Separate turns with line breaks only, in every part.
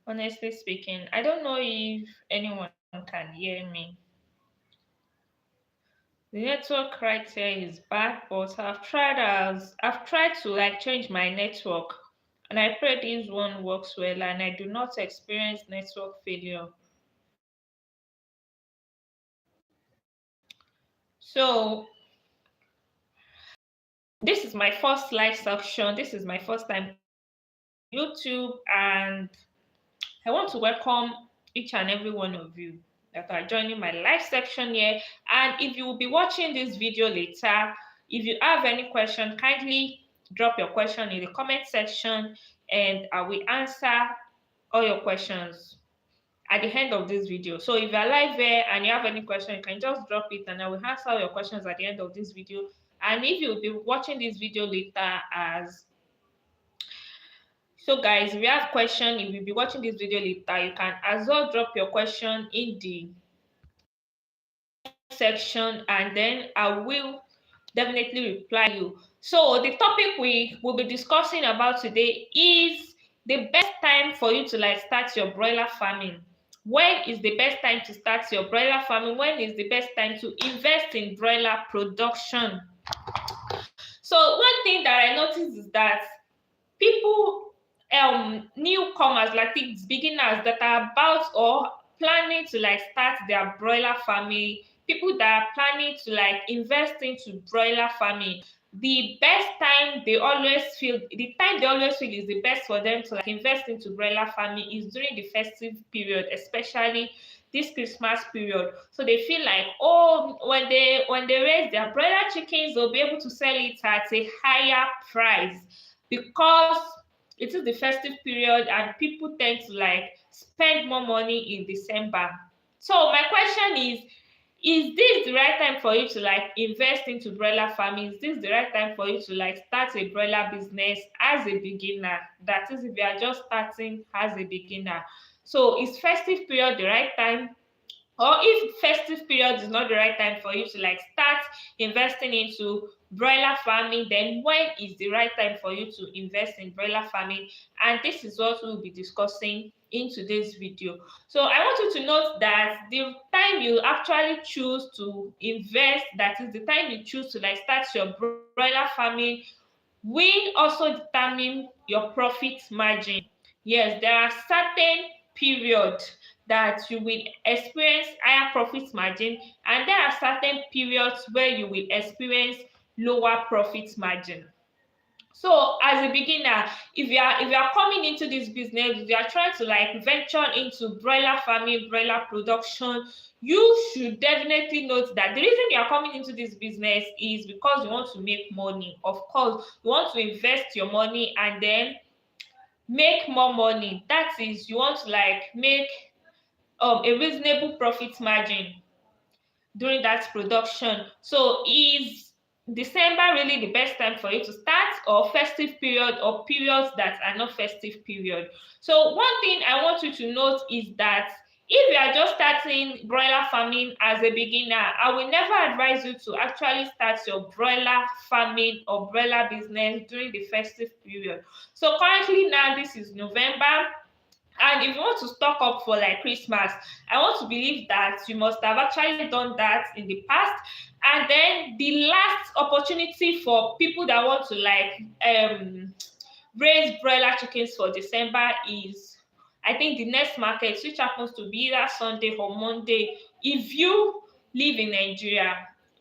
Honestly speaking, I don't know if anyone can hear me. The network right here is bad, but I've tried to like change my network, and I pray this one works well and I do not experience network failure. So this is my first live section. This is my first time coming on YouTube, and I want to welcome each and every one of you that are joining my live section here. And if you will be watching this video later, if you have any question, kindly drop your question in the comment section and I will answer all your questions at the end of this video. So if you're live here and you have any question, you can just drop it and I will answer all your questions at the end of this video. And if you'll be watching this video later as so guys, if you have question, if you'll be watching this video later, you can as well drop your question in the section and then I will definitely reply you. So the topic we will be discussing about today is the best time for you to like start your broiler farming. When is the best time to start your broiler farming? When is the best time to invest in broiler production? So one thing that I noticed is that people newcomers like these beginners that are about or planning to like start their broiler farming, people that are planning to like invest into broiler farming, the time they always feel is the best for them to like invest into broiler farming is during the festive period, especially this Christmas period. So they feel like, oh, when they raise their broiler chickens, they'll be able to sell it at a higher price because it is the festive period and people tend to like spend more money in December. So my question is this the right time for you to like invest into broiler farming? Is this the right time for you to like start a broiler business as a beginner? That is, if you are just starting as a beginner. So is festive period the right time? Or if festive period is not the right time for you to like start investing into broiler farming, then when is the right time for you to invest in broiler farming? And this is what we'll be discussing in today's video. So I want you to note that the time you actually choose to invest, that is the time you choose to like start your broiler farming, will also determine your profit margin. Yes, there are certain periods that you will experience higher profit margin and there are certain periods where you will experience lower profit margin. So as a beginner, if you are coming into this business, if you are trying to like venture into broiler farming, broiler production, you should definitely note that the reason you are coming into this business is because you want to make money. Of course, you want to invest your money and then make more money. That is, you want to like make a reasonable profit margin during that production. So is December really the best time for you to start, or festive period, or periods that are not festive period? So one thing I want you to note is that if you are just starting broiler farming as a beginner, I will never advise you to actually start your broiler farming or broiler business during the festive period. So currently now this is November, and if you want to stock up for like Christmas, I want to believe that you must have actually done that in the past. And then the last opportunity for people that want to like raise broiler chickens for December is, I think, the next market, which happens to be either Sunday or Monday. If you live in Nigeria,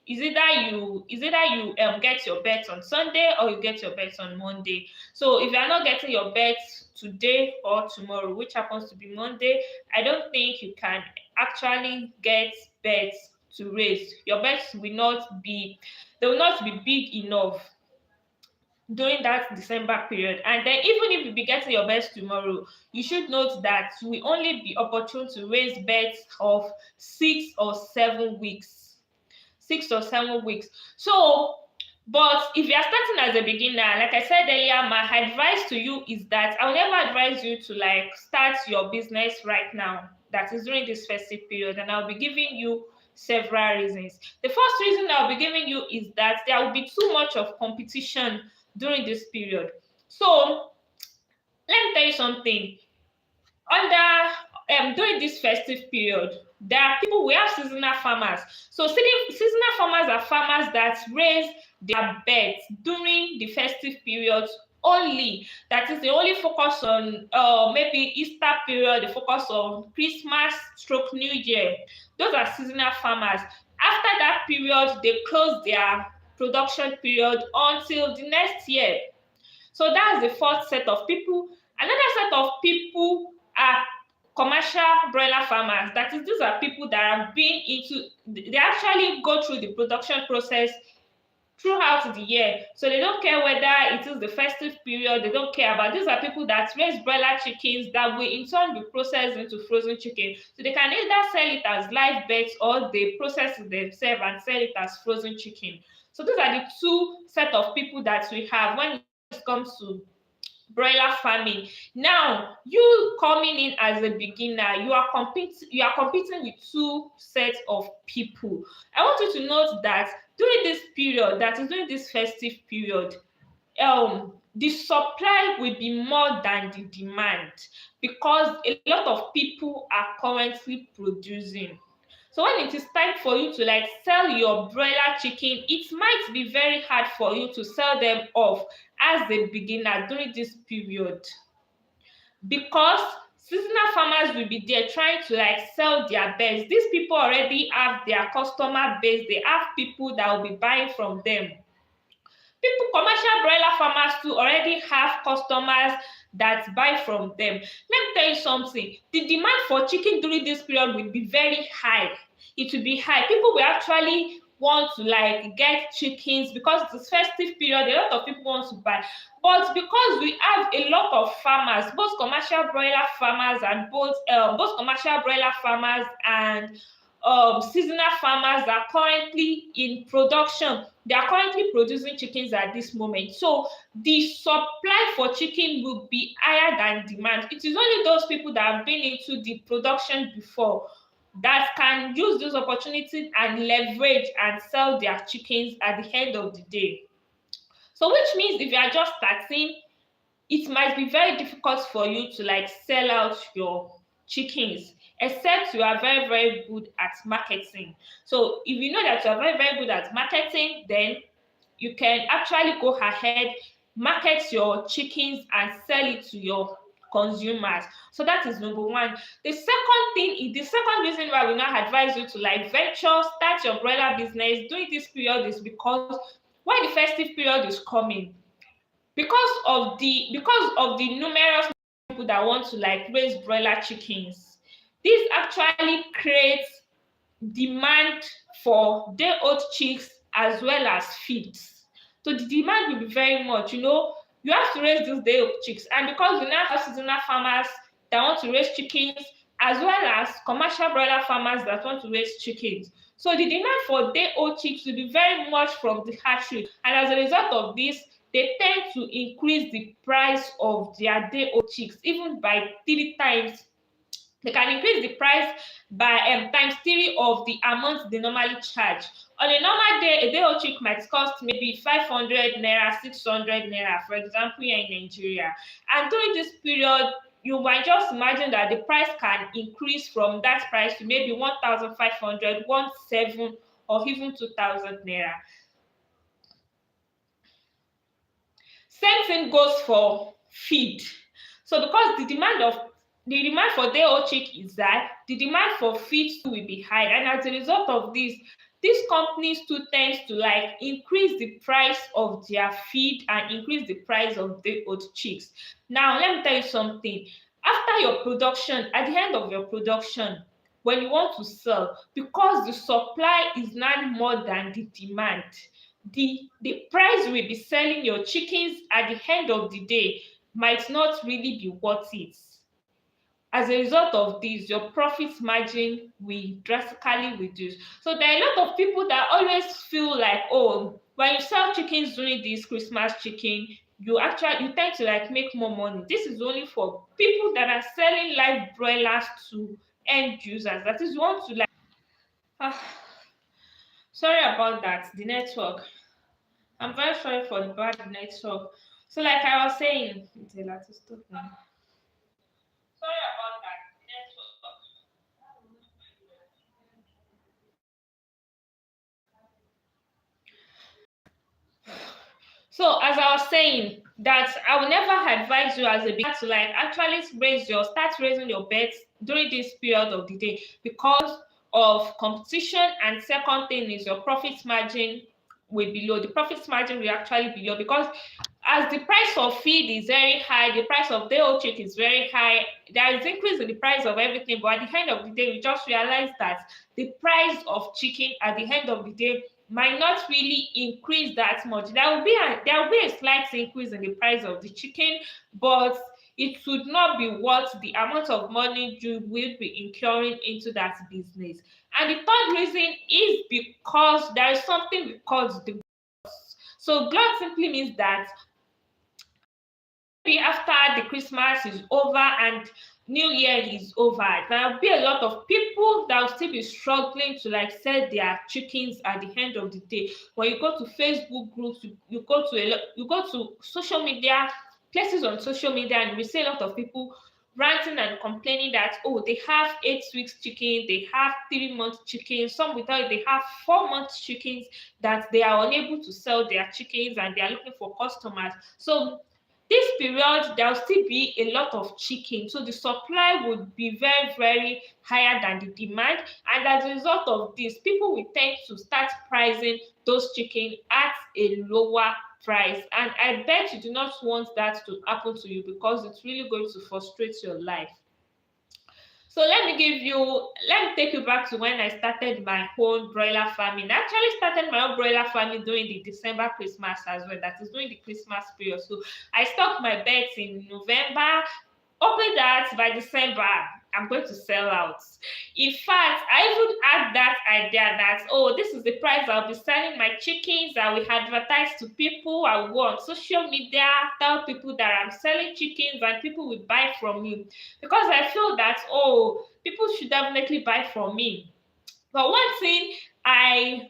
is either you get your bet on Sunday or you get your bet on Monday. So if you are not getting your bet today or tomorrow, which happens to be Monday, I don't think you can actually get bets to raise. Your bets will not be they will not be big enough during that December period. And then even if you be getting your bets tomorrow, you should note that you will only be opportune to raise bets of 6 or 7 weeks. 6 or 7 weeks. So, but if you are starting as a beginner, like I said earlier, my advice to you is that I will never advise you to like start your business right now. That is during this festive period, and I'll be giving you several reasons. The first reason I'll be giving you is that there will be too much of competition during this period. So let me tell you something. During this festive period, there are people, we have seasonal farmers. So seasonal farmers are farmers that raise their birds during the festive periods only. That is, they only focus on maybe Easter period, they focus on Christmas stroke New Year. Those are seasonal farmers. After that period, they close their production period until the next year. So that's the fourth set of people. Another set of people are commercial broiler farmers. That is, these are people that have been into, they actually go through the production process throughout the year. So they don't care whether it is the festive period, they don't care about. These are people that raise broiler chickens that will in turn be processed into frozen chicken. So they can either sell it as live birds or they process it themselves and sell it as frozen chicken. So those are the two set of people that we have when it comes to broiler farming. Now, you coming in as a beginner, you are competing with two sets of people. I want you to note that during this period, that is during this festive period, the supply will be more than the demand because a lot of people are currently producing. So when it is time for you to like sell your broiler chicken, it might be very hard for you to sell them off as a beginner during this period because seasonal farmers will be there trying to like sell their best. These people already have their customer base, they have people that will be buying from them. People, commercial broiler farmers too, already have customers that buy from them. Let me tell you something, the demand for chicken during this period will be very high. It will be high. People will actually want to like get chickens because it's festive period, a lot of people want to buy. But because we have a lot of farmers, both commercial broiler farmers and both commercial broiler farmers and seasonal farmers are currently in production. They are currently producing chickens at this moment. So the supply for chicken will be higher than demand. It is only those people that have been into the production before that can use this opportunity and leverage and sell their chickens at the end of the day. So which means if you are just starting, it might be very difficult for you to like sell out your chickens except you are very very good at marketing. So if you know that you are very very good at marketing, then you can actually go ahead, market your chickens and sell it to your consumers. So that is number one. The second reason why we now advise you to like venture start your broiler business during this period is because when the festive period is coming, because of the numerous people that want to like raise broiler chickens, this actually creates demand for day old chicks as well as feeds. So the demand will be very much, you have to raise these day old chicks. And because we now have seasonal farmers that want to raise chickens, as well as commercial broiler farmers that want to raise chickens. So the demand for day old chicks will be very much from the hatchery. And as a result of this, they tend to increase the price of their day old chicks even by 3 times. They can increase the price by times three of the amount they normally charge. On a normal day, a day old chick might cost maybe 500 naira, 600 naira, for example, here in Nigeria. And during this period, you might just imagine that the price can increase from that price to maybe 1,500, 1,700, or even 2,000 naira. Same thing goes for feed. So because the demand for day old chick is that the demand for feed too will be high, and as a result of this, these companies too tends to like increase the price of their feed and increase the price of day old chicks. Now let me tell you something. After your production, at the end of your production, when you want to sell, because the supply is not more than the demand, the price you will be selling your chickens at the end of the day might not really be worth it. As a result of this, your profit margin will drastically reduce. So there are a lot of people that always feel like, oh, when you sell chickens during this Christmas chicken, you tend to like make more money. This is only for people that are selling live broilers to end users. That is, you want to like ah, sorry about that, the network. I'm very sorry for the bad network. So like I was saying, it's a lot of stuff now. So as I was saying, that I will never advise you as a beginner to like actually start raising your bets during this period of the day because of competition. And second thing is your profit margin will be low. The profit margin will actually be low because as the price of feed is very high, the price of day old chick is very high, there is increase in the price of everything. But at the end of the day, we just realize that the price of chicken at the end of the day might not really increase that much. There will be a slight increase in the price of the chicken, but it should not be worth the amount of money you will be incurring into that business. And the third reason is because there is something called the so glut simply means that maybe after the Christmas is over and New Year is over, there will be a lot of people that will still be struggling to like sell their chickens at the end of the day. When you go to Facebook groups, you go to social media places on social media, and we see a lot of people ranting and complaining that oh they have 8 weeks chicken, they have 3 months chicken, some without they have 4 months chickens that they are unable to sell their chickens and they are looking for customers. So this period there will still be a lot of chicken, so the supply would be very very higher than the demand, and as a result of this people will tend to start pricing those chicken at a lower price. And I bet you do not want that to happen to you because it's really going to frustrate your life. So let me take you back to when I started my own broiler farming. I actually started my own broiler farming during the December Christmas as well. That is during the Christmas period. So I stocked my beds in November, hoping that by December I'm going to sell out. In fact, I even had that idea that oh, this is the price I'll be selling my chickens. I will advertise to people. I will go on social media, tell people that I'm selling chickens, and people will buy from me because I feel that oh, people should definitely buy from me. But one thing I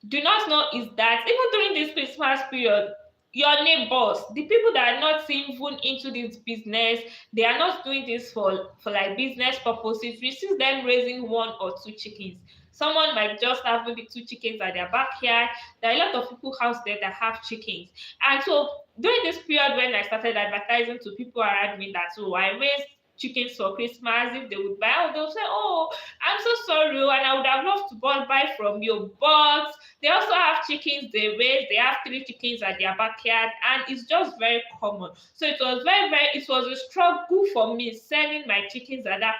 do not know is that even during this Christmas period, your neighbors, the people that are not even into this business, they are not doing this for like business purposes. We see them raising 1 or 2 chickens. Someone might just have maybe 2 chickens at their backyard. There are a lot of people house there that have chickens. And so during this period when I started advertising to people around me that oh I raised chickens for Christmas, if they would buy, they'll say, oh, I'm so sorry, oh, and I would have loved to buy from you, but they also have chickens they raise. They have 3 chickens at their backyard, and it's just very common. So it was a struggle for me selling my chickens at that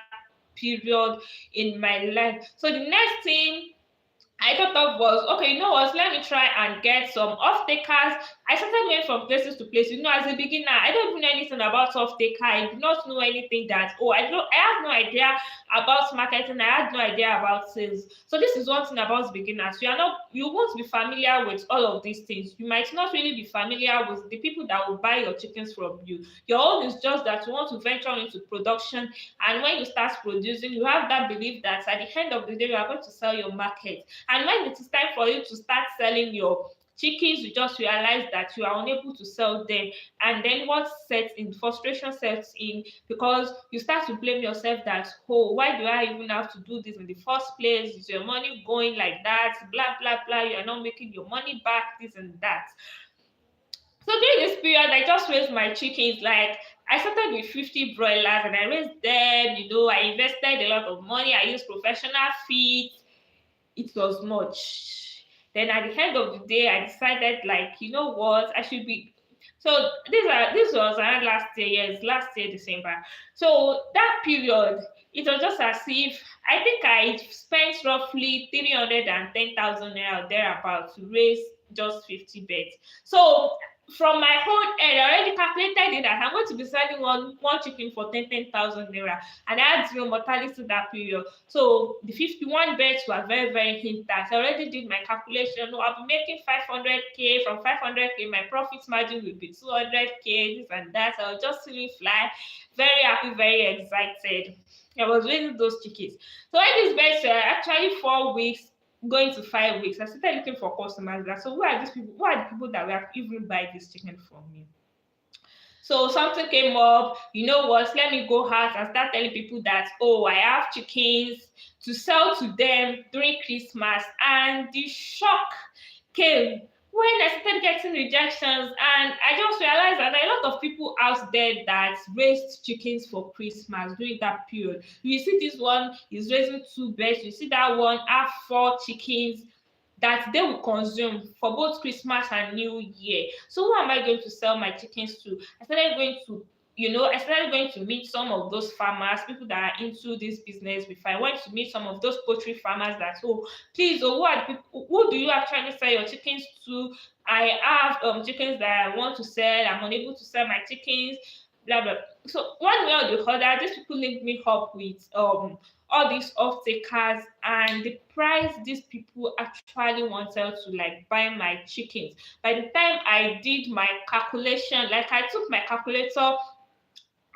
period in my life. So the next thing I thought of was okay, you know what? Let me try and get some off takers. I started going from places to places. You know, as a beginner, I don't even know anything about off taker. I do not know anything that I have no idea about marketing. I had no idea about sales. So this is one thing about beginners. You won't be familiar with all of these things. You might not really be familiar with the people that will buy your chickens from you. Your own is just that you want to venture into production, and when you start producing, you have that belief that at the end of the day you are going to sell your market. And when it is time for you to start selling your chickens, you just realize that you are unable to sell them. And then what sets in? Frustration sets in because you start to blame yourself that, oh, why do I even have to do this in the first place? Is your money going like that? Blah, blah, blah. You are not making your money back, this and that. So during this period, I just raised my chickens. Like I started with 50 broilers and I raised them. I invested a lot of money. I used professional feed. It was much. Then at the end of the day, I decided like, you know what, I should be. So this was around last year, yes, last year December. So that period, it was just as if I think I spent roughly 310,000 naira or thereabout to raise just 50 beds. So from my whole end, I already calculated it that I'm going to be selling one chicken for 10,000 naira, and I had zero mortality that period. So the 51 beds were very, very intact. I already did my calculation. No, I'll be making 500K. From 500K, my profit margin will be 200K, this and that. I was just feeling fly, very happy, very excited. I was raising those chickens. So when these beds were actually 4 weeks, going to 5 weeks, I started looking for customers. So who are these people? Who are the people that will even buy this chicken from me? So something came up, you know what, let me go out and start telling people that, oh, I have chickens to sell to them during Christmas. And the shock came when I started getting rejections, and I just realized that there are a lot of people out there that raised chickens for Christmas during that period. You see, this one is raising two birds, you see that one have four chickens that they will consume for both Christmas and New Year. So who am I going to sell my chickens to? I started going to meet some of those farmers, people that are into this business before. I went to meet some of those poultry farmers that, oh, please, oh, who do you actually sell your chickens to? I have chickens that I want to sell. I'm unable to sell my chickens, blah blah. So one way or the other, these people linked me up with all these off takers, and the price these people actually wanted to like buy my chickens. By the time I did my calculation, like I took my calculator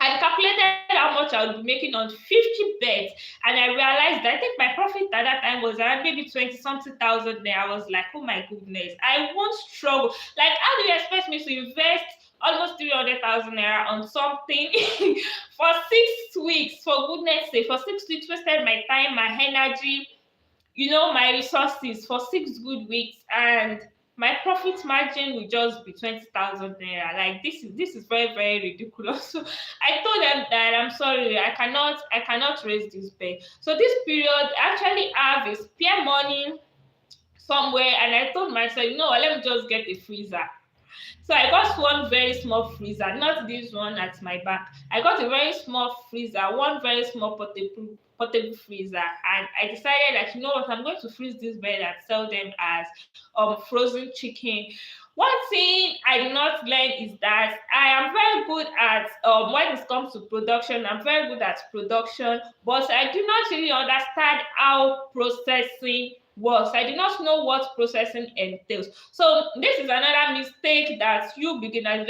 and calculated how much I would be making on 50 beds. And I realized that I think my profit at that time was around maybe 20 something thousand there. I was like, oh my goodness, I won't struggle. Like, how do you expect me to invest almost 300,000 naira on something for 6 weeks? For goodness sake, for 6 weeks, wasted my time, my energy, my resources for 6 good weeks, and my profit margin will just be 20,000 naira. Like, this is very, very ridiculous. So I told them that I'm sorry, I cannot raise this pay. So this period I actually have a spare money somewhere, and I told myself, let me just get a freezer. So I got one very small freezer, not this one at my back. I got a very small freezer, one very small portable freezer, and I decided that, what, I'm going to freeze this bird and sell them as frozen chicken. One thing I did not learn is that I am very good at when it comes to production. I'm very good at production, but I do not really understand how processing works. I do not know what processing entails. So this is another mistake that you beginners, if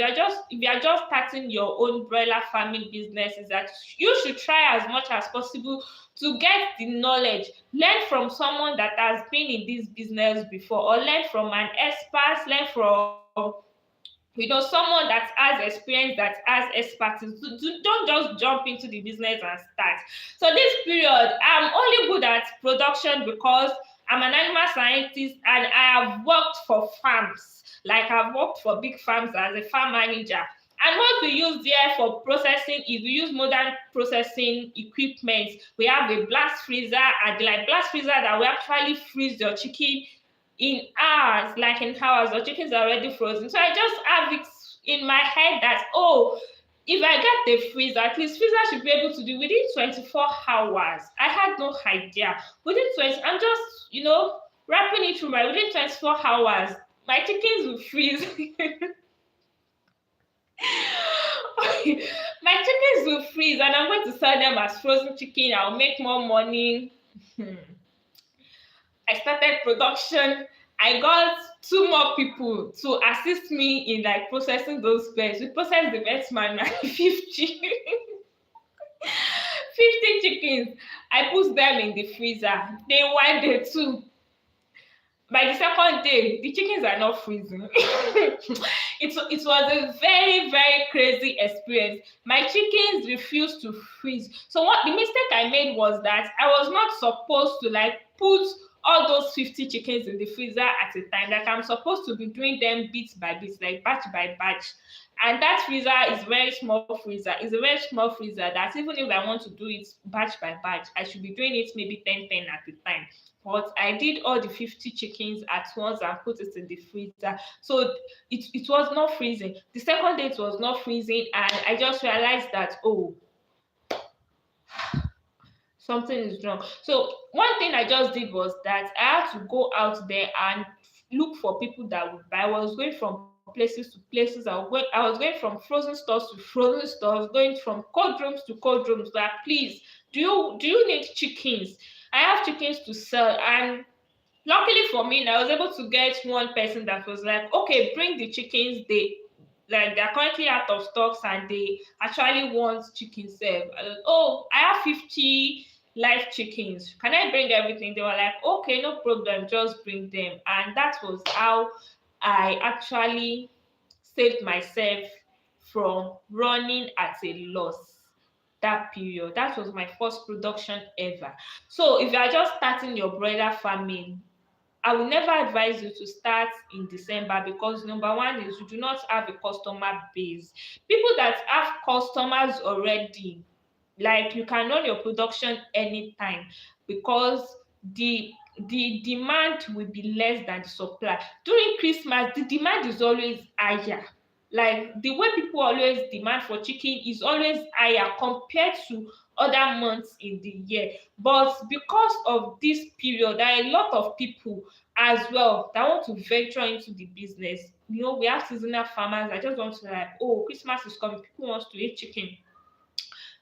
you are just starting your own broiler farming business, is that you should try as much as possible to get the knowledge. Learn from someone that has been in this business before, or learn from an expert, learn from someone that has experience, that has expertise. Don't just jump into the business and start. So this period, I'm only good at production because I'm an animal scientist, and I have worked for farms. Like, I've worked for big farms as a farm manager. And what we use there for processing is we use modern processing equipment. We have a blast freezer, and like blast freezer that will actually freeze your chicken in hours, like in hours. Your chickens are already frozen. So I just have it in my head that, oh, if I get the freezer, at least freezer should be able to do within 24 hours. I had no idea. Within 20, I'm just, wrapping it through within 24 hours, my chickens will freeze. My chickens will freeze, and I'm going to sell them as frozen chicken. I'll make more money. I started production. I got two more people to assist me in like processing those birds. We processed the birds manually, 50, 50 chickens. I put them in the freezer. Day one, day two. By the second day, the chickens are not freezing. It was a very, very crazy experience. My chickens refused to freeze. So what the mistake I made was that I was not supposed to like put all those 50 chickens in the freezer at a time. Like, I'm supposed to be doing them bit by bit, like batch by batch. And that freezer is very small freezer. It's a very small freezer that even if I want to do it batch by batch, I should be doing it maybe 10 at a time. But I did all the 50 chickens at once and put it in the freezer. So it was not freezing. The second day it was not freezing, and I just realized that, oh, something is wrong. So one thing I just did was that I had to go out there and look for people that would buy. I was going from places to places. I was going from frozen stores to frozen stores, going from cold rooms to cold rooms. Like, please, do you need chickens? I have chickens to sell. And luckily for me, I was able to get one person that was like, okay, bring the chickens. They're currently out of stocks, and they actually want chicken serve. Oh, I have 50 live chickens. Can I bring everything? They were like, okay, no problem, just bring them. And that was how I actually saved myself from running at a loss that period. That was my first production ever. So if you are just starting your broiler farming, I will never advise you to start in December because number one is you do not have a customer base. People that have customers already, like you can run your production anytime because the the demand will be less than the supply. During Christmas, the demand is always higher. Like the way people always demand for chicken is always higher compared to other months in the year. But because of this period, there are a lot of people as well that want to venture into the business. We have seasonal farmers that just want to like, oh, Christmas is coming, people want to eat chicken,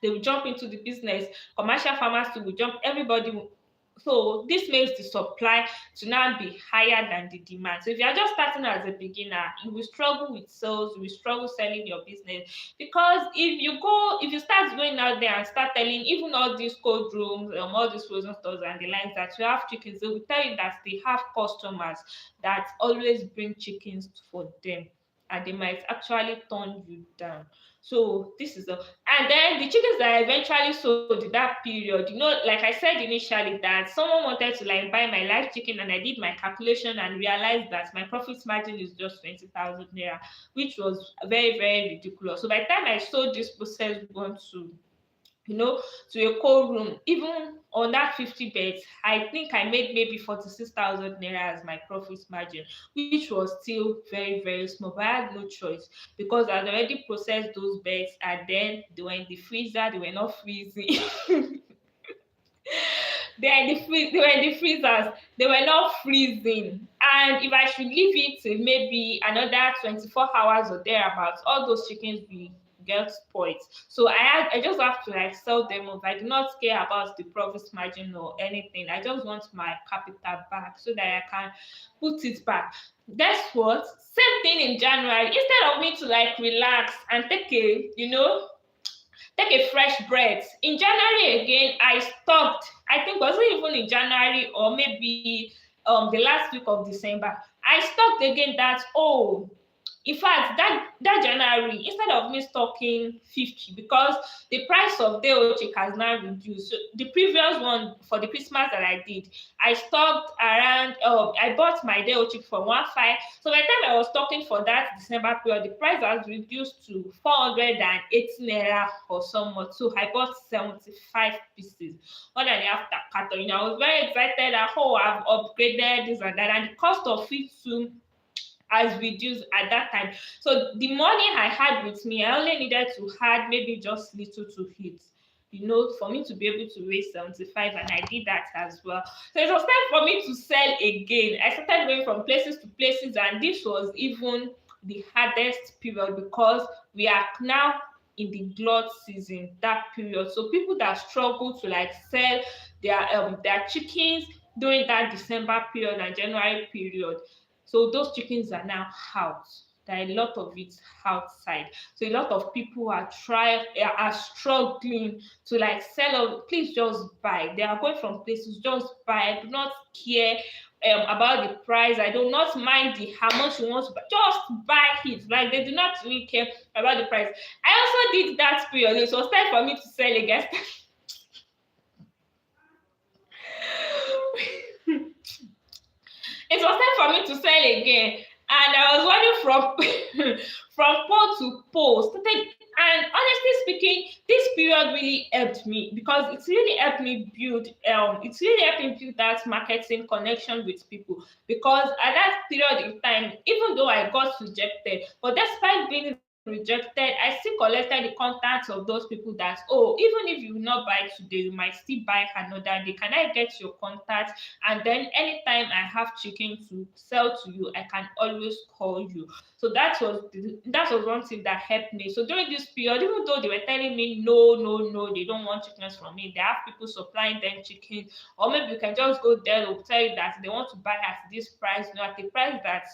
they will jump into the business. Commercial farmers too will jump. Everybody will. So this makes the supply to now be higher than the demand. So if you are just starting as a beginner, you will struggle with sales, you will struggle selling your business. Because if you start going out there and start telling even all these cold rooms, all these frozen stores and the lines that you have chickens, they will tell you that they have customers that always bring chickens for them, and they might actually turn you down. So this is the and then the chickens that I eventually sold in that period, like I said initially, that someone wanted to like buy my live chicken, and I did my calculation and realized that my profit margin is just 20,000 naira, which was very, very ridiculous. So by the time I sold this processed one to a cold room, even on that 50 beds, I think I made maybe 46,000 naira as my profit margin, which was still very, very small. But I had no choice because I had already processed those beds, and then they were in the freezer, they were not freezing. They were in the freezers, they were not freezing. And if I should leave it till maybe another 24 hours or thereabouts, all those chickens will get spoiled. So I just have to like sell them off. I do not care about the profit margin or anything. I just want my capital back so that I can put it back. Guess what? Same thing in January. Instead of me to like relax and take a fresh breath. In January again, I stopped. I think was it even in January or maybe the last week of December. I stopped again that, oh, in fact, that January, instead of me stocking 50, because the price of day old chick has now reduced. So the previous one for the Christmas that I did, I stocked around. I bought my day old chick for 1.5. So by the time I was stocking for that December period, the price has reduced to 480 naira or somewhat. So I bought 75 pieces, more than half that carton. I was very excited that, oh, I've upgraded this and that, and the cost of it too has reduced at that time. So the money I had with me, I only needed to add maybe just little to it, for me to be able to raise 75, and I did that as well. So it was time for me to sell again. I started going from places to places, and this was even the hardest period because we are now in the glut season, that period. So people that struggle to like sell their chickens during that December period and January period, so those chickens are now out. There are a lot of it outside. So a lot of people are struggling to like sell out. Please just buy. They are going from places, just buy. I do not care about the price. I do not mind how much you want to buy. Just buy it. Like they do not really care about the price. I also did that period. It was time for me to sell again. It was time for me to sell again, and I was running from from pole to pole. And honestly speaking, this period really helped me because it's really helped me build. It's really helped me build that marketing connection with people. Because at that period in time, even though I got rejected, but despite being rejected, I still collected the contacts of those people that, oh, even if you will not buy today, you might still buy another day. Can I get your contact? And then anytime I have chicken to sell to you, I can always call you. So that was one thing that helped me. So during this period, even though they were telling me no, no, no, they don't want chickens from me, they have people supplying them chicken, or maybe you can just go there, they'll tell you that they want to buy at this price, at the price that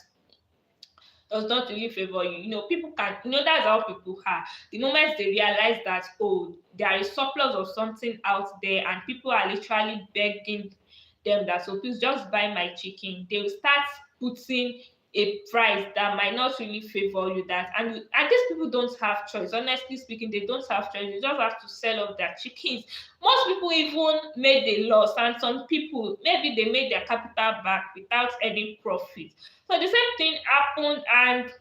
does not really favor you. People can, that's how people are. The moment they realize that, oh, there is surplus of something out there and people are literally begging them that, so please just buy my chicken, they will start putting a price that might not really favor you, that and these people don't have choice. Honestly speaking, they don't have choice. They just have to sell off their chickens. Most people even made a loss, and some people maybe they made their capital back without any profit. So the same thing happened, and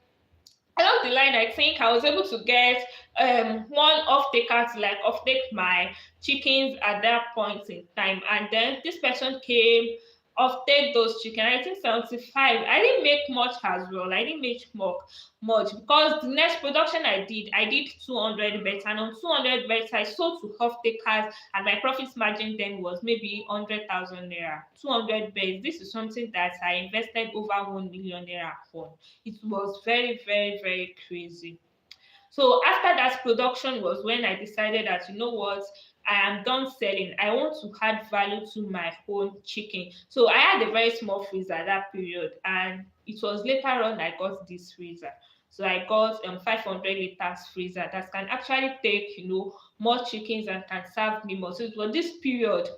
along the line, I think I was able to get one off taker to like off take my chickens at that point in time. And then this person came off take those chicken. I think 75. I didn't make much as well. I didn't make much because the next production I did 200 bets, and on 200 bets I sold to off takers, and my profit margin then was maybe 100,000 naira. 200 bets. This is something that I invested over 1 million naira on. It was very, very, very crazy. So after that production was when I decided that, you know what, I am done selling. I want to add value to my own chicken. So I had a very small freezer at that period, and it was later on I got this freezer. So I got 500 liters freezer that can actually take, more chickens and can serve me more. So it was this period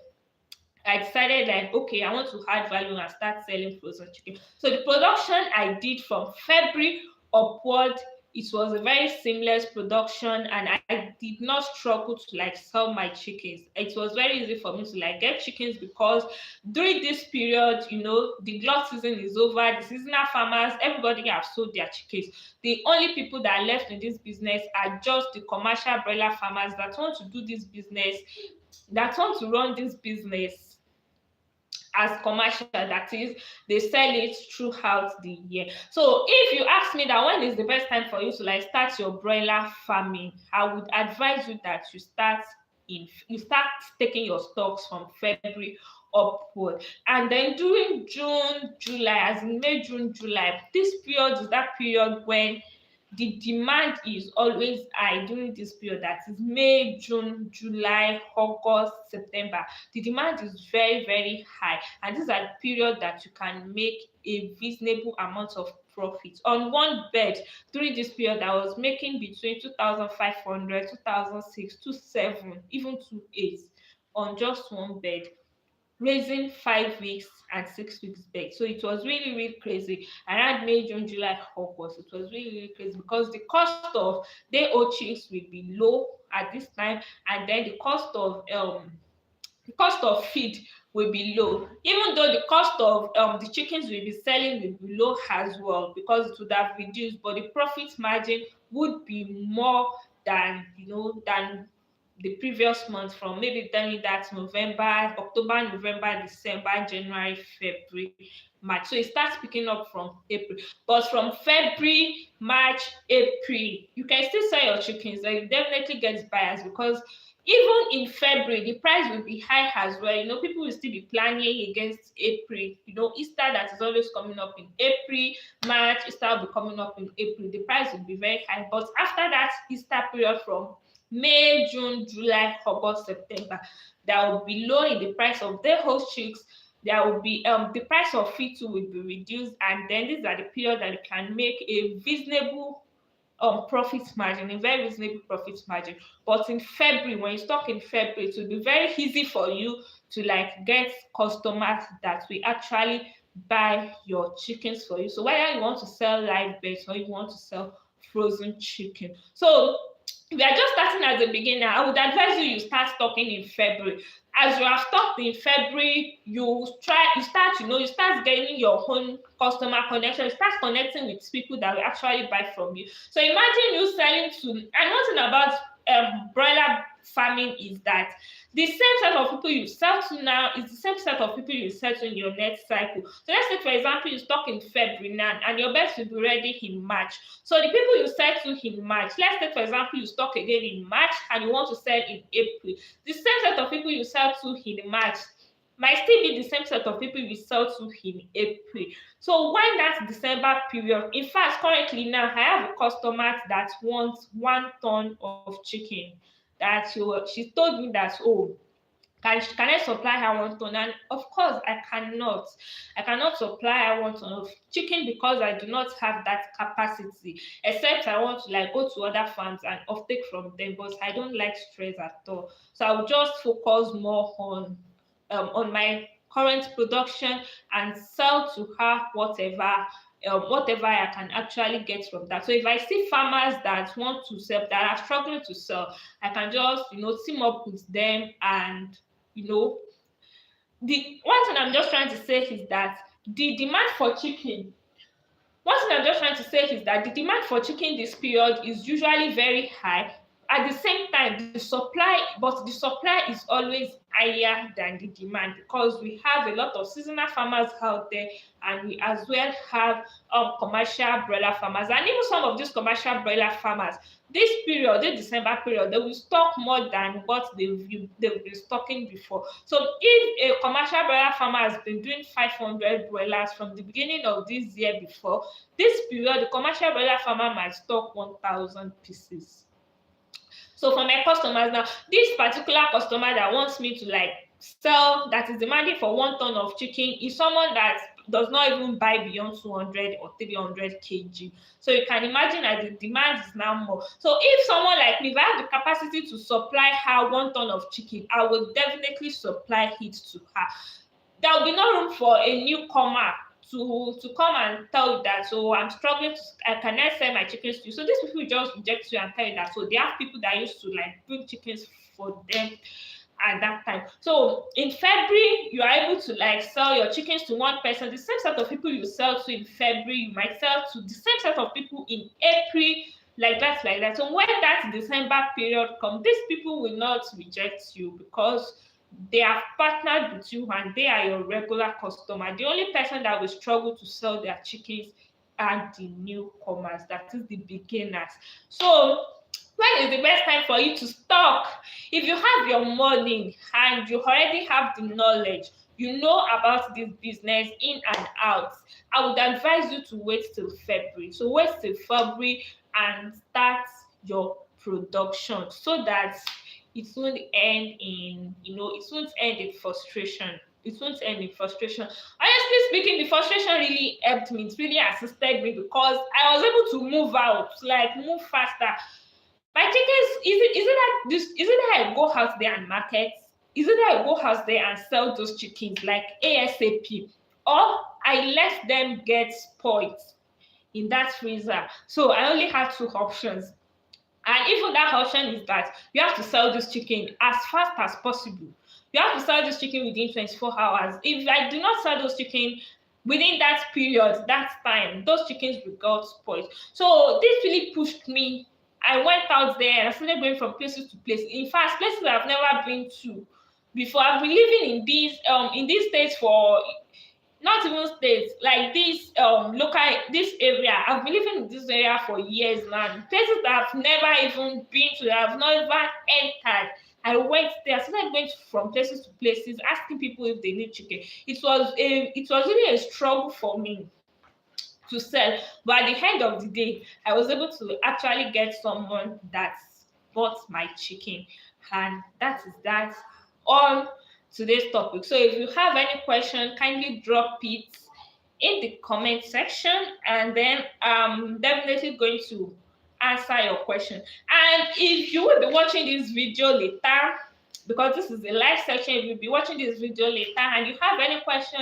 I decided like, okay, I want to add value and start selling frozen chicken. So the production I did from February upward, it was a very seamless production, and I did not struggle to like sell my chickens. It was very easy for me to like get chickens because during this period, the glut season is over, the seasonal farmers, everybody have sold their chickens. The only people that are left in this business are just the commercial broiler farmers that want to do this business, that want to run this business as commercial, that is, they sell it throughout the year. So if you ask me that when is the best time for you to like start your broiler farming, I would advise you that you start taking your stocks from February upward, and then during June, July, as in May, June, July, this period is that period when the demand is always high. During this period, that is May, June, July, August, September, the demand is very, very high, and this is a period that you can make a reasonable amount of profit on one bed. During this period, I was making between 2,500, 2,006, 2,700, even 2,800 on just one bed, raising 5 weeks and 6 weeks back. So it was really, really crazy. Around May, June, July, August, it was really, really crazy because the cost of day old chicks will be low at this time, and then the cost of feed will be low, even though the cost of the chickens will be selling will be low as well because it would have reduced, but the profit margin would be more than than the previous month, from maybe telling that November, October, November, December, January, February, March. So it starts picking up from April. But from February, March, April, you can still sell your chickens. And you definitely get buyers because even in February, the price will be high as well. People will still be planning against April. Easter that is always coming up in April, March, Easter will be coming up in April. The price will be very high. But after that Easter period, from May, June, July, August, September, there will be low in the price of their host chicks. There will be the price of feed too will be reduced, and then these are the period that you can make a reasonable profit margin, a very reasonable profit margin. But in February, when you stock in February, it will be very easy for you to like get customers that will actually buy your chickens for you. So whether you want to sell live birds or you want to sell frozen chicken. So if you are just starting as a beginner, I would advise you start stocking in February. As you have stocked in February, you start gaining your own customer connection. You start connecting with people that will actually buy from you. So imagine you selling to, and one thing about broiler farming is that the same set of people you sell to now is the same set of people you sell to in your next cycle. So let's say, for example, you stock in February now, and your best will be ready in March. So the people you sell to in March, let's say, for example, you stock again in March and you want to sell in April. The same set of people you sell to in March might still be the same set of people you sell to in April. So when that December period, in fact, currently now, I have a customer that wants 1 ton of chicken. That she told me that, oh, can I supply her 1 ton? And of course, I cannot. I cannot supply her 1 ton of chicken because I do not have that capacity. Except I want to like go to other farms and offtake from them, but I don't like stress at all. So I will just focus more on my current production and sell to her whatever whatever I can actually get from that. So if I see farmers that want to sell, that are struggling to sell, I can just, team up with them. And you know the one thing I'm just trying to say is that the demand for chicken one thing I'm just trying to say is that the demand for chicken this period is usually very high. At the same time, the supply is always higher than the demand, because we have a lot of seasonal farmers out there, and we as well have commercial broiler farmers. And even some of these commercial broiler farmers, this December period, they will stock more than what they've been stocking before. So if a commercial broiler farmer has been doing 500 broilers from the beginning of this year before, this period, the commercial broiler farmer might stock 1,000 pieces. So for my customers now, this particular customer that wants me to sell, that is demanding for 1 ton of chicken, is someone that does not even buy beyond 200 or 300 kg. So you can imagine that the demand is now more. So if someone like me, if I have the capacity to supply her 1 ton of chicken, I will definitely supply it to her. There will be no room for a newcomer to come and tell you that, so I'm struggling I cannot sell my chickens to you. So these people just reject you and tell you that, so they have people that used to bring chickens for them at that time. So in February, you are able to sell your chickens to one person. The same set of people you sell to in February, you might sell to the same set of people in April, like that. So when that December period comes, these people will not reject you, because they have partnered with you and they are your regular customer. The only person that will struggle to sell their chickens are the newcomers, that is the beginners. So when is the best time for you to stock? If you have your money and you already have the knowledge, you know about this business in and out, I would advise you to wait till February. So wait till February and start your production, so that it won't end in frustration. It won't end in frustration. Honestly speaking, the frustration really helped me. It really assisted me, because I was able to move out, move faster. My chickens, is it that I go out there and market? Is it that I go out there and sell those chickens ASAP? Or I let them get spoiled in that freezer? So I only have two options. And even that option is that you have to sell this chicken as fast as possible. You have to sell this chicken within 24 hours. If I do not sell those chicken within that period, that time, those chickens will get spoiled. So this really pushed me. I went out there and I started going from places to places. In fact, places I've never been to before. I've been living in these states for not even states, this area. I've been living in this area for years now. Places that I've never even been to, that I've never entered. I went there. I started going from places to places, asking people if they need chicken. It was really a struggle for me to sell, but at the end of the day, I was able to actually get someone that bought my chicken. And that is that on today's topic. So if you have any question, kindly drop it in the comment section, and then I'm definitely going to answer your question. And if you will be watching this video later, because this is a live session, if you'll be watching this video later and you have any question,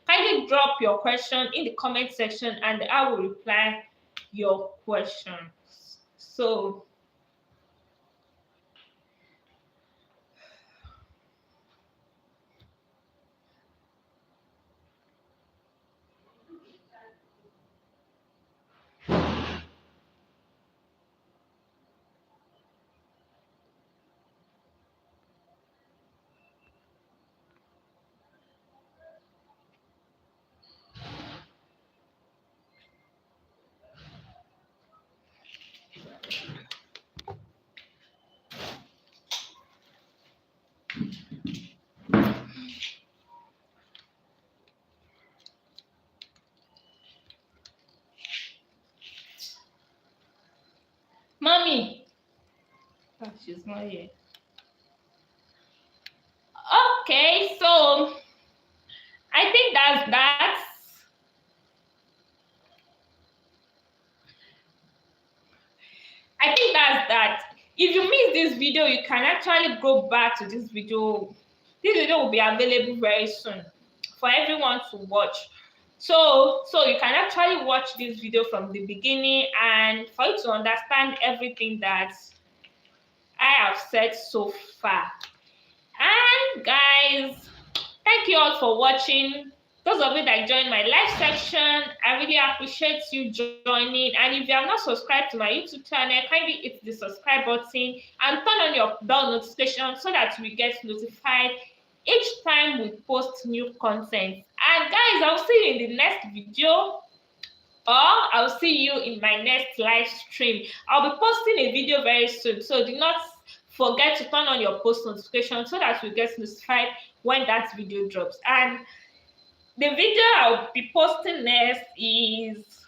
kindly drop your question in the comment section and I will reply your questions. So mommy, oh, she's not here. Okay, so I think that's that. I think that's that. If you missed this video, you can actually go back to this video. This video will be available very soon for everyone to watch. So you can actually watch this video from the beginning and for you to understand everything that I have said so far. And guys, thank you all for watching. Those of you that joined my live section, I really appreciate you joining. And if you have not subscribed to my YouTube channel, kindly hit the subscribe button and turn on your bell notification so that you get notified each time we post new content. And guys, I'll see you in the next video, or I'll see you in my next live stream. I'll be posting a video very soon, so do not forget to turn on your post notification so that you get notified when that video drops. And the video I'll be posting next is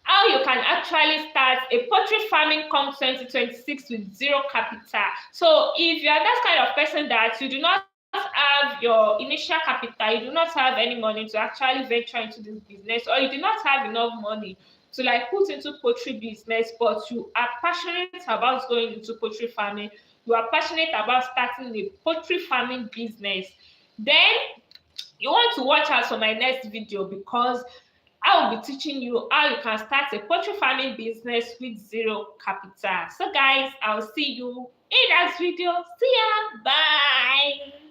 how you can actually start a poultry farming come 2026 with zero capital. So if you are that kind of person that you do not have your initial capital, you do not have any money to actually venture into this business, or you do not have enough money to like put into poultry business, but you are passionate about going into poultry farming, you are passionate about starting a poultry farming business, then you want to watch out for my next video, because I will be teaching you how you can start a poultry farming business with zero capital. So guys, I'll see you in that video. See ya. Bye.